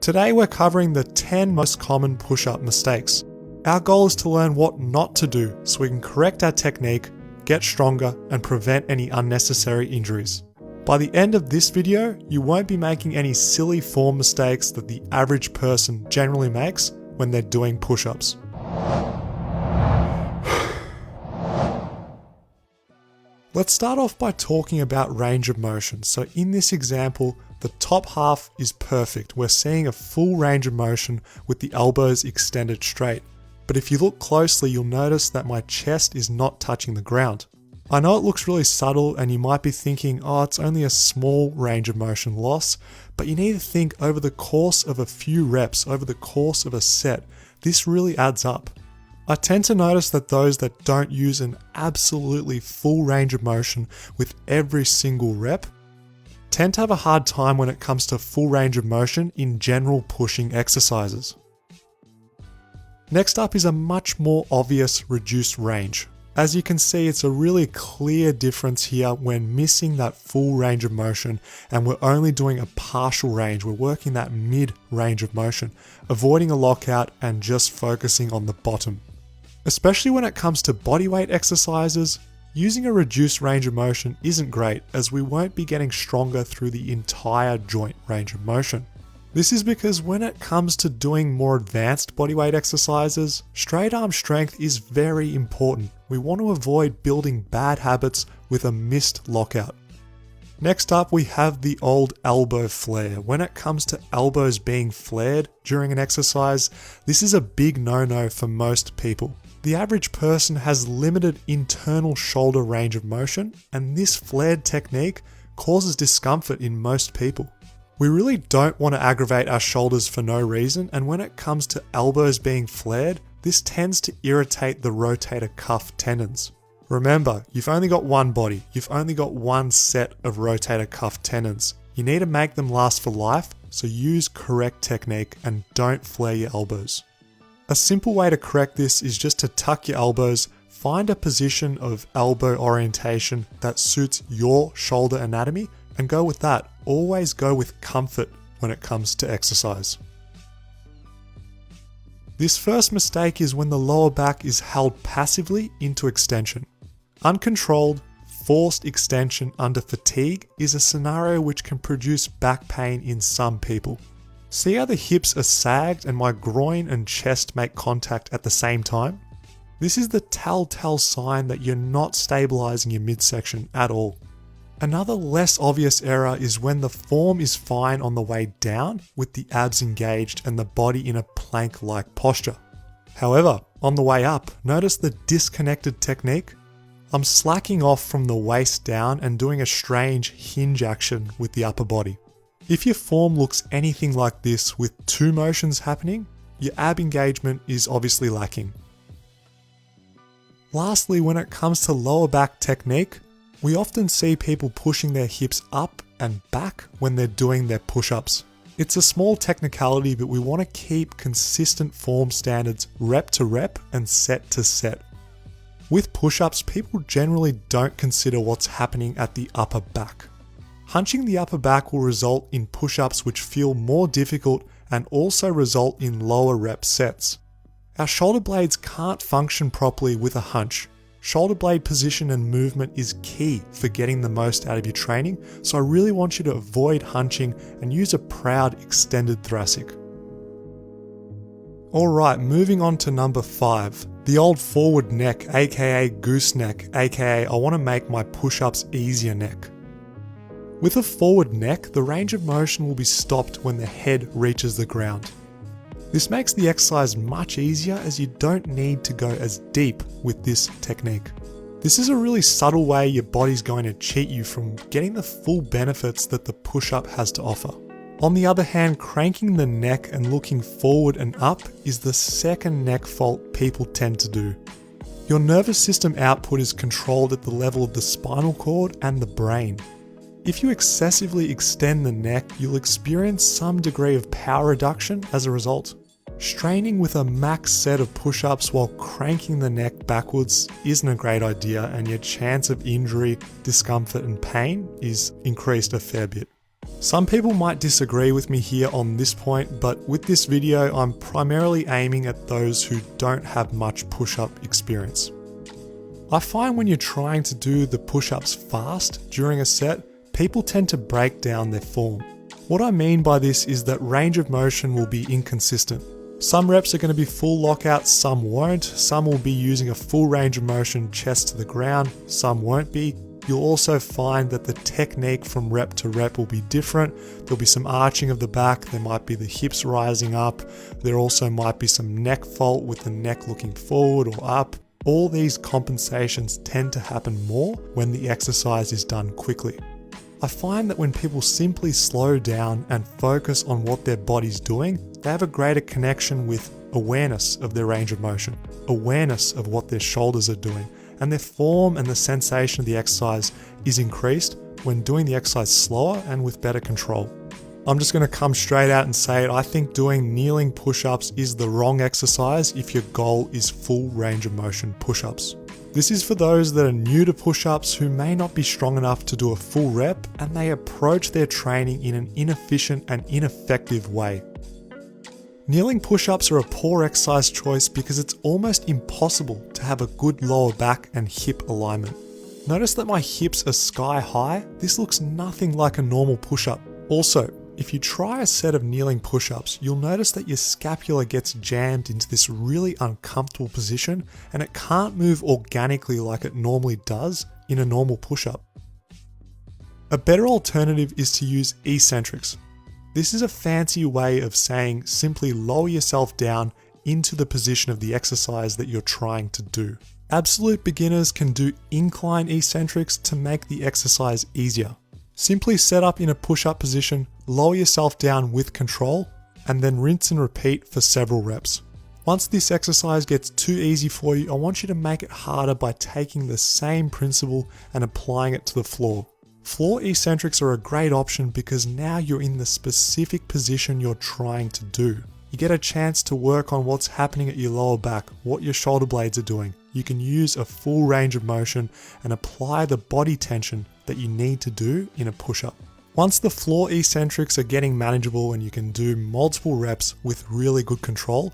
Today we're covering the 10 most common push-up mistakes. Our goal is to learn what not to do so we can correct our technique, get stronger, and prevent any unnecessary injuries. By the end of this video, you won't be making any silly form mistakes that the average person generally makes when they're doing push-ups. Let's start off by talking about range of motion. So in this example, the top half is perfect. We're seeing a full range of motion with the elbows extended straight. But if you look closely, you'll notice that my chest is not touching the ground. I know it looks really subtle and you might be thinking, oh, it's only a small range of motion loss, but you need to think over the course of a few reps, over the course of a set, this really adds up. I tend to notice that those that don't use an absolutely full range of motion with every single rep tend to have a hard time when it comes to full range of motion in general pushing exercises. Next up is a much more obvious reduced range. As you can see, it's a really clear difference here when missing that full range of motion and we're only doing a partial range. We're working that mid range of motion, avoiding a lockout and just focusing on the bottom. Especially when it comes to bodyweight exercises, using a reduced range of motion isn't great as we won't be getting stronger through the entire joint range of motion. This is because when it comes to doing more advanced bodyweight exercises, straight arm strength is very important. We want to avoid building bad habits with a missed lockout. Next up, we have the old elbow flare. When it comes to elbows being flared during an exercise, this is a big no-no for most people. The average person has limited internal shoulder range of motion, and this flared technique causes discomfort in most people. We really don't want to aggravate our shoulders for no reason, and when it comes to elbows being flared, this tends to irritate the rotator cuff tendons. Remember, you've only got one body, you've only got one set of rotator cuff tendons. You need to make them last for life, so use correct technique and don't flare your elbows. A simple way to correct this is just to tuck your elbows, find a position of elbow orientation that suits your shoulder anatomy, and go with that. Always go with comfort when it comes to exercise. This first mistake is when the lower back is held passively into extension. Uncontrolled, forced extension under fatigue is a scenario which can produce back pain in some people. See how the hips are sagged and my groin and chest make contact at the same time? This is the telltale sign that you're not stabilizing your midsection at all. Another less obvious error is when the form is fine on the way down with the abs engaged and the body in a plank-like posture. However, on the way up, notice the disconnected technique? I'm slacking off from the waist down and doing a strange hinge action with the upper body. If your form looks anything like this with two motions happening, your ab engagement is obviously lacking. Lastly, when it comes to lower back technique, we often see people pushing their hips up and back when they're doing their push-ups. It's a small technicality, but we want to keep consistent form standards rep to rep and set to set. With push-ups, people generally don't consider what's happening at the upper back. Hunching the upper back will result in push-ups which feel more difficult and also result in lower rep sets. Our shoulder blades can't function properly with a hunch. Shoulder blade position and movement is key for getting the most out of your training, so I really want you to avoid hunching and use a proud extended thoracic. Alright, moving on to number 5. The old forward neck, aka goose neck, aka I want to make my push-ups easier neck. With a forward neck, the range of motion will be stopped when the head reaches the ground. This makes the exercise much easier as you don't need to go as deep with this technique. This is a really subtle way your body's going to cheat you from getting the full benefits that the push-up has to offer. On the other hand, cranking the neck and looking forward and up is the second neck fault people tend to do. Your nervous system output is controlled at the level of the spinal cord and the brain. If you excessively extend the neck, you'll experience some degree of power reduction as a result. Straining with a max set of push-ups while cranking the neck backwards isn't a great idea, and your chance of injury, discomfort and pain is increased a fair bit. Some people might disagree with me here on this point, but with this video, I'm primarily aiming at those who don't have much push-up experience. I find when you're trying to do the push-ups fast during a set, people tend to break down their form. What I mean by this is that range of motion will be inconsistent. Some reps are going to be full lockout, some won't. Some will be using a full range of motion chest to the ground, some won't be. You'll also find that the technique from rep to rep will be different. There'll be some arching of the back, there might be the hips rising up, there also might be some neck fault with the neck looking forward or up. All these compensations tend to happen more when the exercise is done quickly. I find that when people simply slow down and focus on what their body's doing, they have a greater connection with awareness of their range of motion, awareness of what their shoulders are doing, and their form and the sensation of the exercise is increased when doing the exercise slower and with better control. I'm just going to come straight out and say it. I think doing kneeling push-ups is the wrong exercise if your goal is full range of motion push-ups. This is for those that are new to push-ups who may not be strong enough to do a full rep and they approach their training in an inefficient and ineffective way. Kneeling push-ups are a poor exercise choice because it's almost impossible to have a good lower back and hip alignment. Notice that my hips are sky high. This looks nothing like a normal push-up. Also, if you try a set of kneeling push-ups, you'll notice that your scapula gets jammed into this really uncomfortable position and it can't move organically like it normally does in a normal push-up. A better alternative is to use eccentrics. This is a fancy way of saying simply lower yourself down into the position of the exercise that you're trying to do. Absolute beginners can do incline eccentrics to make the exercise easier. Simply set up in a push-up position, lower yourself down with control, and then rinse and repeat for several reps. Once this exercise gets too easy for you, I want you to make it harder by taking the same principle and applying it to the floor. Floor eccentrics are a great option because now you're in the specific position you're trying to do. You get a chance to work on what's happening at your lower back, what your shoulder blades are doing. You can use a full range of motion and apply the body tension that you need to do in a push-up. Once the floor eccentrics are getting manageable and you can do multiple reps with really good control,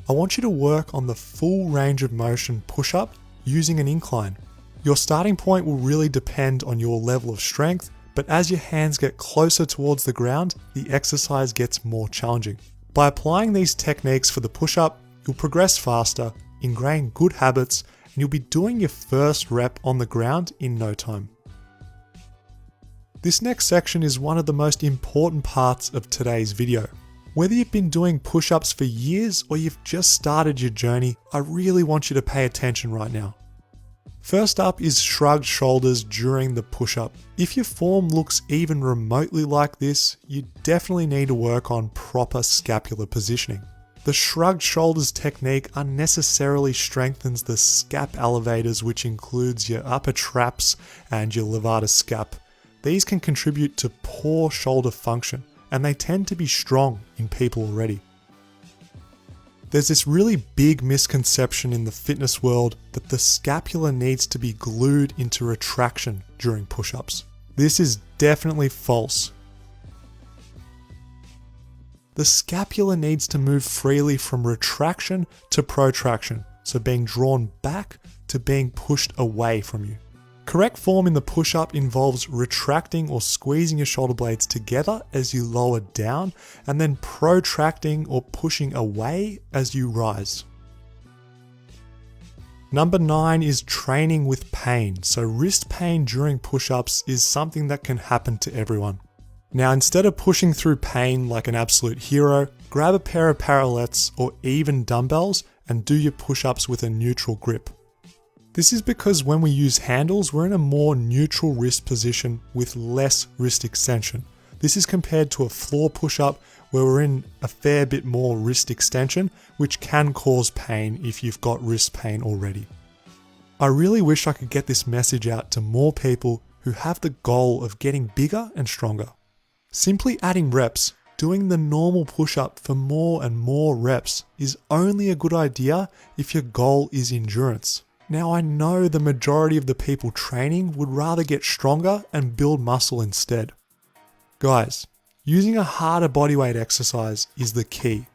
I want you to work on the full range of motion push-up using an incline. Your starting point will really depend on your level of strength, but as your hands get closer towards the ground, the exercise gets more challenging. By applying these techniques for the push-up, you'll progress faster, ingrain good habits, and you'll be doing your first rep on the ground in no time. This next section is one of the most important parts of today's video. Whether you've been doing push-ups for years or you've just started your journey, I really want you to pay attention right now. First up is shrugged shoulders during the push-up. If your form looks even remotely like this, you definitely need to work on proper scapular positioning. The shrugged shoulders technique unnecessarily strengthens the scap elevators, which includes your upper traps and your levator scap. These can contribute to poor shoulder function, and they tend to be strong in people already. There's this really big misconception in the fitness world that the scapula needs to be glued into retraction during push-ups. This is definitely false. The scapula needs to move freely from retraction to protraction, so being drawn back to being pushed away from you. Correct form in the push-up involves retracting or squeezing your shoulder blades together as you lower down, and then protracting or pushing away as you rise. Number 9 is training with pain. So wrist pain during push-ups is something that can happen to everyone. Now, instead of pushing through pain like an absolute hero, grab a pair of parallettes or even dumbbells and do your push-ups with a neutral grip. This is because when we use handles, we're in a more neutral wrist position with less wrist extension. This is compared to a floor push-up where we're in a fair bit more wrist extension, which can cause pain if you've got wrist pain already. I really wish I could get this message out to more people who have the goal of getting bigger and stronger. Simply adding reps, doing the normal push-up for more and more reps is only a good idea if your goal is endurance. Now, I know the majority of the people training would rather get stronger and build muscle instead. Guys, using a harder bodyweight exercise is the key.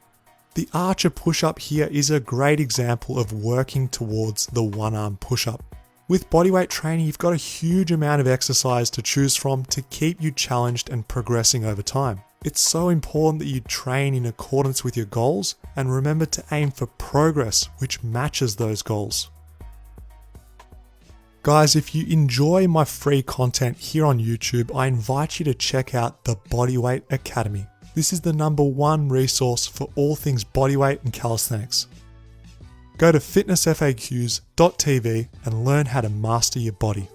The archer push-up here is a great example of working towards the one-arm push-up. With bodyweight training, you've got a huge amount of exercise to choose from to keep you challenged and progressing over time. It's so important that you train in accordance with your goals and remember to aim for progress which matches those goals. Guys, if you enjoy my free content here on YouTube, I invite you to check out the Bodyweight Academy. This is the #1 resource for all things bodyweight and calisthenics. Go to fitnessfaqs.tv and learn how to master your body.